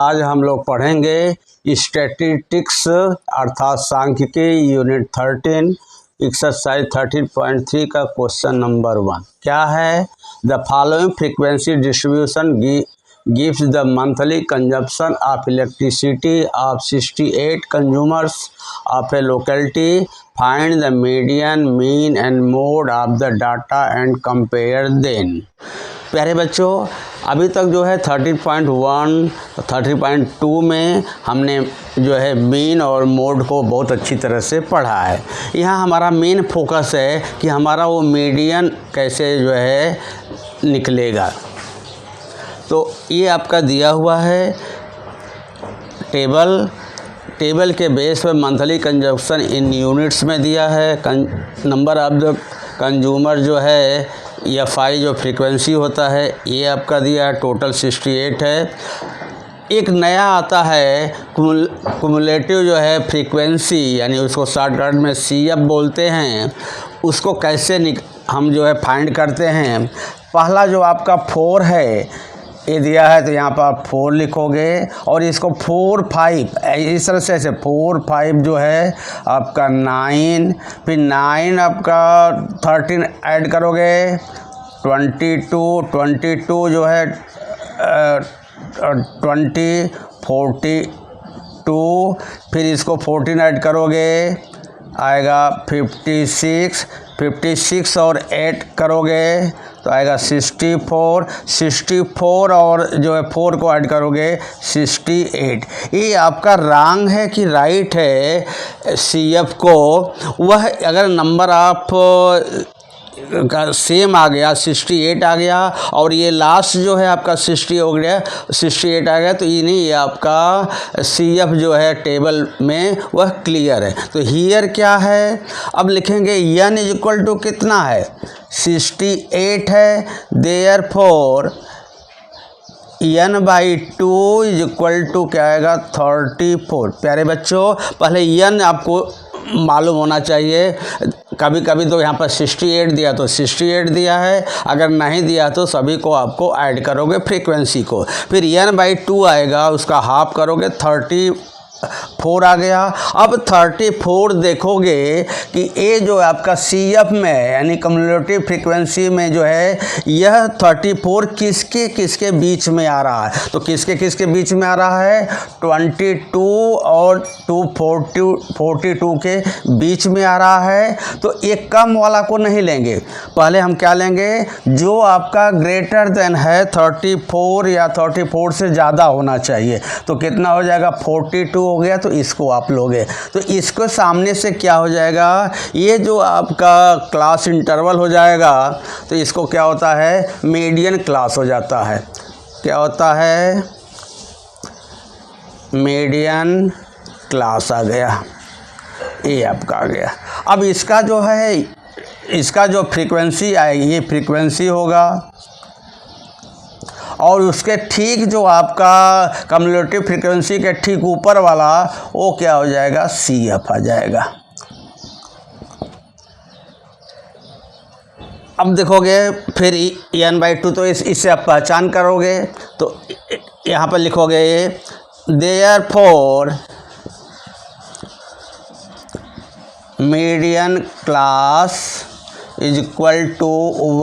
आज हम लोग पढ़ेंगे स्टैटिस्टिक्स अर्थात सांख्यिकी यूनिट 13 एक्सरसाइज 13.3 का क्वेश्चन नंबर 1 क्या है। The following frequency distribution gives the monthly consumption of electricity of 68 consumers of a locality. Find the median, mean and mode of the data and compare them. प्यारे बच्चों, अभी तक जो है 13.1 13.2 में हमने जो है मीन और मोड को बहुत अच्छी तरह से पढ़ा है। यहाँ हमारा मेन फोकस है कि हमारा वो मीडियन कैसे जो है निकलेगा। तो ये आपका दिया हुआ है टेबल के बेस पे मंथली कंजप्शन इन यूनिट्स में दिया है। नंबर ऑफ द कंज्यूमर जो है EFI जो फ्रीक्वेंसी होता है ये आपका दिया है, टोटल 68 है। एक नया आता है कुमुलेटिव जो है फ्रीक्वेंसी, यानी उसको शॉर्टकट में CF बोलते हैं। उसको कैसे हम जो है फाइंड करते हैं। पहला जो आपका 4 है ये दिया है, तो यहाँ पर आप 4 लिखोगे और इसको 4 5 इस तरह से ऐसे 4 5 जो है आपका 9, फिर 9 आपका 13 ऐड करोगे 22 जो है 20 42, फिर इसको 14 ऐड करोगे आएगा 56 और 8 करोगे तो आएगा 64 और जो है 4 को ऐड करोगे 68। ये आपका रॉन्ग है कि राइट है। CF को वह अगर नंबर ऑफ का सेम आ गया 68 आ गया और ये लास्ट जो है आपका 68 आ गया, तो ये नहीं, ये आपका CF जो है टेबल में वह क्लियर है। तो हियर क्या है, अब लिखेंगे n इक्वल टू कितना है 68 है, therefore n/2 is equal to क्या आएगा 34। प्यारे बच्चों, पहले n आपको मालूम होना चाहिए। कभी कभी तो यहाँ पर 68 दिया तो 68 दिया है, अगर नहीं दिया तो सभी को आपको ऐड करोगे फ्रीक्वेंसी को। फिर n/2 आएगा, उसका हाफ करोगे 34 आ गया। अब 34 देखोगे कि ये जो आपका CF में यानी कम्युलेटिव फ्रीक्वेंसी में जो है यह 34 किसके बीच में आ रहा है। तो किसके बीच में आ रहा है 22 और 242 के बीच में आ रहा है। तो एक कम वाला को नहीं लेंगे, पहले हम क्या लेंगे जो आपका ग्रेटर देन है 34 या 34 से ज़्यादा होना चाहिए। तो कितना हो जाएगा 42 हो गया, तो इसको आप लोगे। तो इसको सामने से क्या हो जाएगा, ये जो आपका क्लास इंटरवल हो जाएगा, तो इसको क्या होता है मीडियन क्लास हो जाता है। क्या होता है मीडियन क्लास आ गया, ये आपका आ गया। अब इसका जो है इसका जो फ्रीक्वेंसी आएगी ये फ्रीक्वेंसी होगा और उसके ठीक जो आपका कम्युलेटिव फ्रीक्वेंसी के ठीक ऊपर वाला वो क्या हो जाएगा CF आ जाएगा। अब देखोगे फिर n/2 तो इससे आप पहचान करोगे, तो यहाँ पर लिखोगे therefore median class is equal to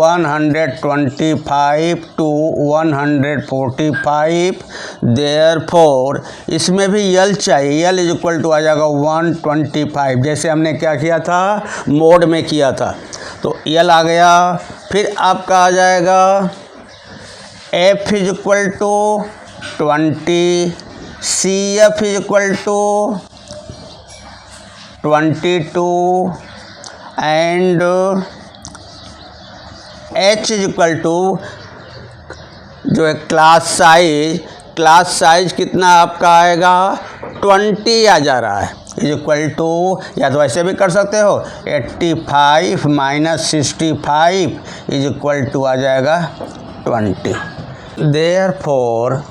125 to 145। Therefore इसमें भी L चाहिए, L इज इक्वल टू आ जाएगा 125, जैसे हमने क्या किया था मोड में किया था। तो L आ गया। फिर आपका आ जाएगा F is equal to 20, CF is equal to 22 and H is equal to जो है क्लास साइज कितना आपका आएगा 20 आ जा रहा है, इज इक्वल टू, या तो ऐसे भी कर सकते हो 85 - 65 इज इक्वल टू आ जाएगा 20। Therefore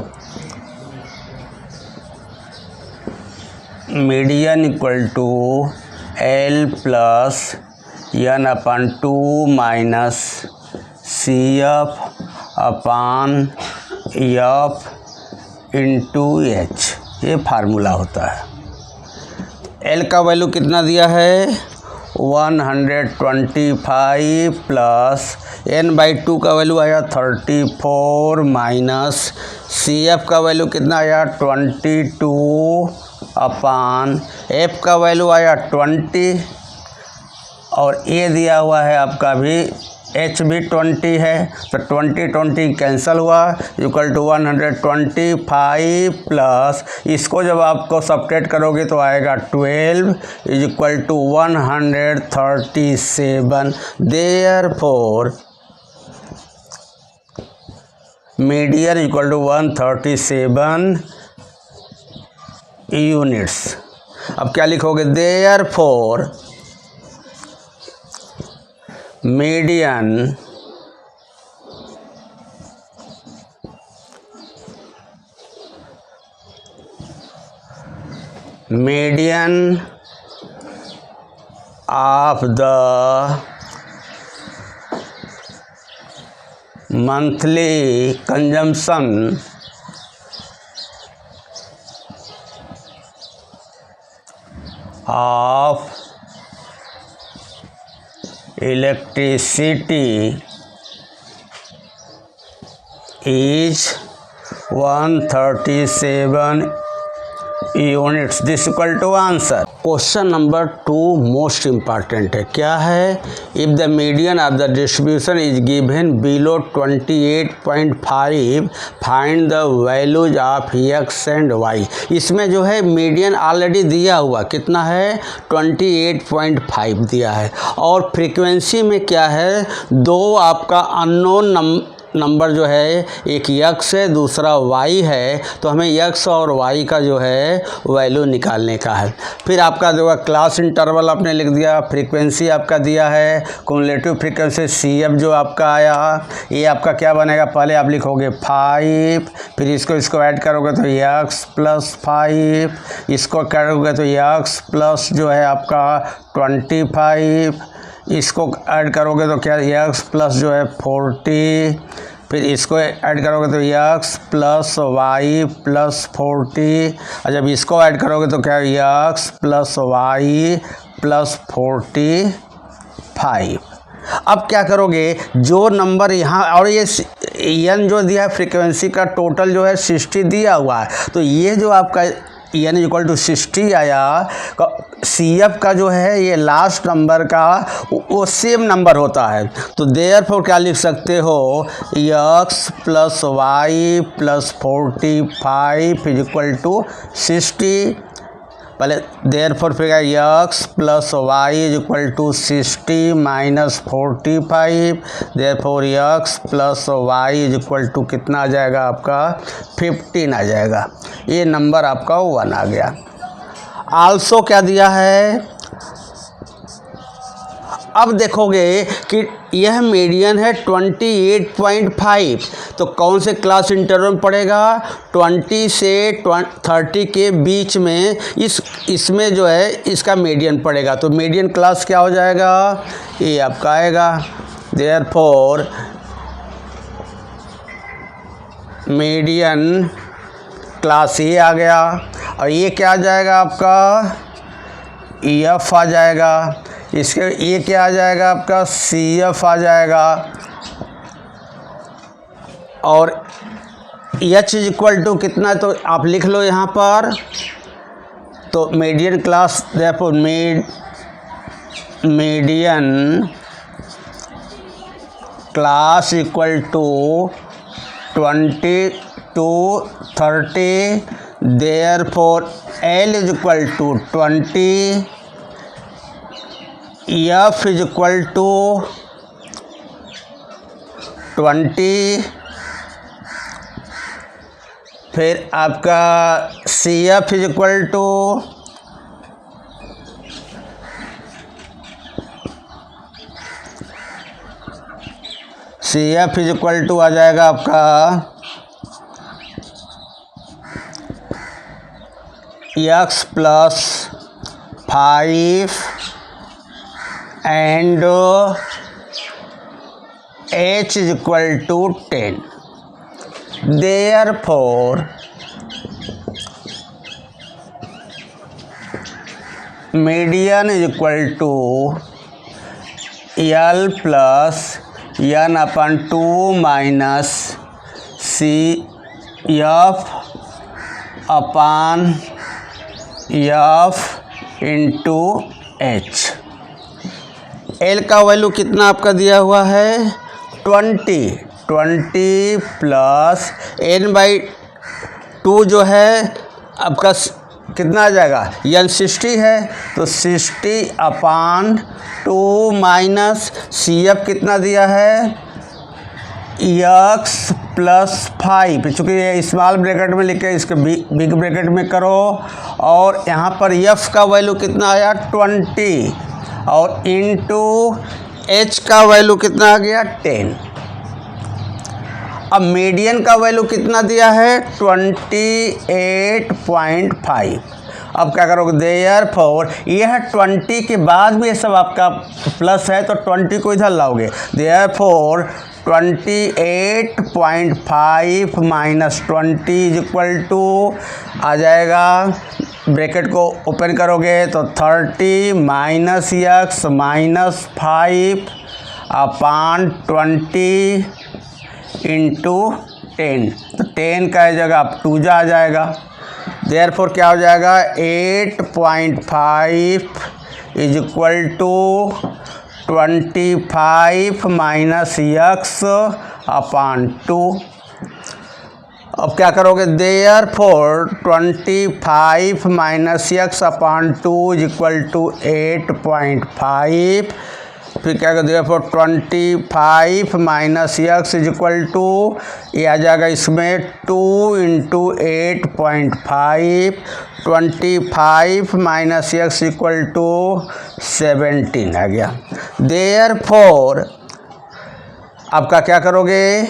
median equal to L plus n/2 minus CF/F into H, ये फार्मूला होता है। एल का वैल्यू कितना दिया है 125 प्लस n/2 का वैल्यू आया 34 माइनस सी एफ का वैल्यू कितना आया 22 अपान एफ का वैल्यू आया 20 और ए दिया हुआ है आपका भी एच भी 20 है, तो 20 कैंसिल हुआ इक्वल टू 125 प्लस इसको जब आपको सब्ट्रैक्ट करोगे तो आएगा 12 is equal to 137। Therefore median equal to 137 units. अब क्या लिखोगे therefore median of the monthly consumption of electricity is 137 units. This equal to answer. Question number 2 most important है। क्या है? If the median of the distribution is given below 28.5 find the values of x and y. इसमें जो है median already दिया हुआ कितना है 28.5 दिया है और फ्रीक्वेंसी में क्या है दो आपका अननोन नंबर जो है एक यक्स है दूसरा वाई है, तो हमें यक्स और वाई का जो है वैल्यू निकालने का है। फिर आपका जो है क्लास इंटरवल आपने लिख दिया, फ्रीक्वेंसी आपका दिया है, क्युमुलेटिव फ्रीक्वेंसी सी एफ जो आपका आया ये आपका क्या बनेगा, पहले आप लिखोगे 5, फिर इसको ऐड करोगे तो यक्स प्लस 5, इसको करोगे तो यक्स प्लस जो है आपका 25, इसको ऐड करोगे तो क्या यक्स प्लस जो है 40, फिर इसको ऐड करोगे तो यक्स प्लस वाई प्लस 40 और जब इसको ऐड करोगे तो क्या यक्स प्लस वाई प्लस 45। अब क्या करोगे जो नंबर यहाँ और ये एन जो दिया है फ्रीक्वेंसी का टोटल जो है 60 दिया हुआ है, तो ये जो आपका एन इक्वल टू 60 आया, सी एफ का जो है ये लास्ट नंबर का वो सेम नंबर होता है, तो देयरफॉर क्या लिख सकते हो x plus y plus 45 is equal to 60। पहले देयरफॉर फिर x plus y is equal to 60 minus 45, therefore x plus y is equal to कितना आ जाएगा आपका 15 आ जाएगा। ये नंबर आपका 1 आ गया। आल्सो क्या दिया है, अब देखोगे कि यह मीडियन है 28.5, तो कौन से क्लास इंटरवल में पड़ेगा 20 से 30 के बीच में इसमें जो है इसका मीडियन पड़ेगा, तो मीडियन क्लास क्या हो जाएगा ये आपका आएगा। देयरफॉर मीडियन क्लास ये आ गया और ये क्या आ जाएगा आपका एफ आ जाएगा, इसके ये क्या आ जाएगा आपका सी एफ आ जाएगा और एच इज इक्वल टू कितना, तो आप लिख लो यहाँ पर, तो मीडियन क्लास देखो median class equal to 20 to 30, therefore L is equal to 20, F is equal to 20, फिर आपका C F is equal to आ जाएगा आपका x plus 5 and H is equal to 10। Therefore median is equal to L plus N upon 2 minus C F upon F into H. L का value कितना आपका दिया हुआ है 20 प्लस एन बाई 2 जो है आपका कितना आ जाएगा, एन 60 है तो 60 अपान 2 माइनस सी एफ कितना दिया है एक्स प्लस 5, चूँकि ये स्मॉल ब्रैकेट में लिखे इसके बिग ब्रैकेट में करो, और यहाँ पर एफ का वैल्यू कितना आया 20 और इनटू एच का वैल्यू कितना आ गया 10। अब मीडियन का वैल्यू कितना दिया है 28.5। अब क्या करोगे, देयरफॉर यह 20 के बाद में ये सब आपका प्लस है तो 20 को इधर लाओगे, therefore 28.5 minus 20 is equal to आ जाएगा, ब्रैकेट को ओपन करोगे तो 30 minus x minus 5 upon 20 into 10, तो 10 का जगह आप 2 जा आ जाएगा, देयरफॉर क्या हो जाएगा 8.5 is equal to 25 minus x upon 2। अब क्या करोगे, therefore 25 minus x upon 2 is equal to 8.5, फिर क्या करोगे, therefore 25 minus x is equal to ये आ जाएगा इसमें 2 into 8.5, 25 minus x equal to 17 आ गया। देयरफॉर आपका क्या करोगे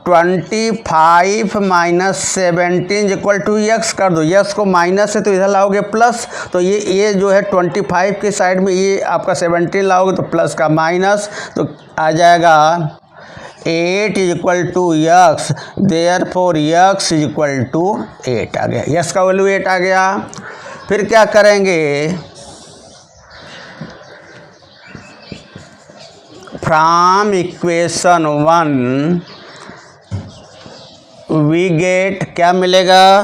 25 माइनस 17 इक्वल टू एक्स कर दो, एक्स को माइनस है तो इधर लाओगे प्लस, तो ये जो है 25 के साइड में ये आपका 17 लाओगे तो प्लस का माइनस, तो आ जाएगा 8 is equal to x, therefore x is equal to 8 आ गया, एक्स का वैल्यू 8 आ गया। फिर क्या करेंगे, फ्रॉम इक्वेशन 1 वी गेट क्या मिलेगा,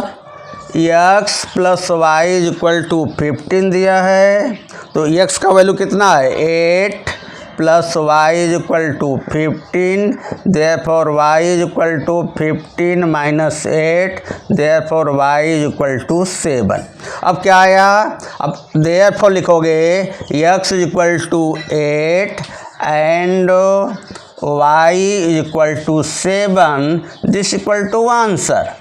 x plus y is equal to 15 दिया है, तो एक्स का वैल्यू कितना है 8 plus y is equal to 15, therefore y is equal to 15 minus 8, therefore y is equal to 7। अब क्या आया, अब देयरफॉर लिखोगे x is equal to 8 and y is equal to 7, this equal to answer.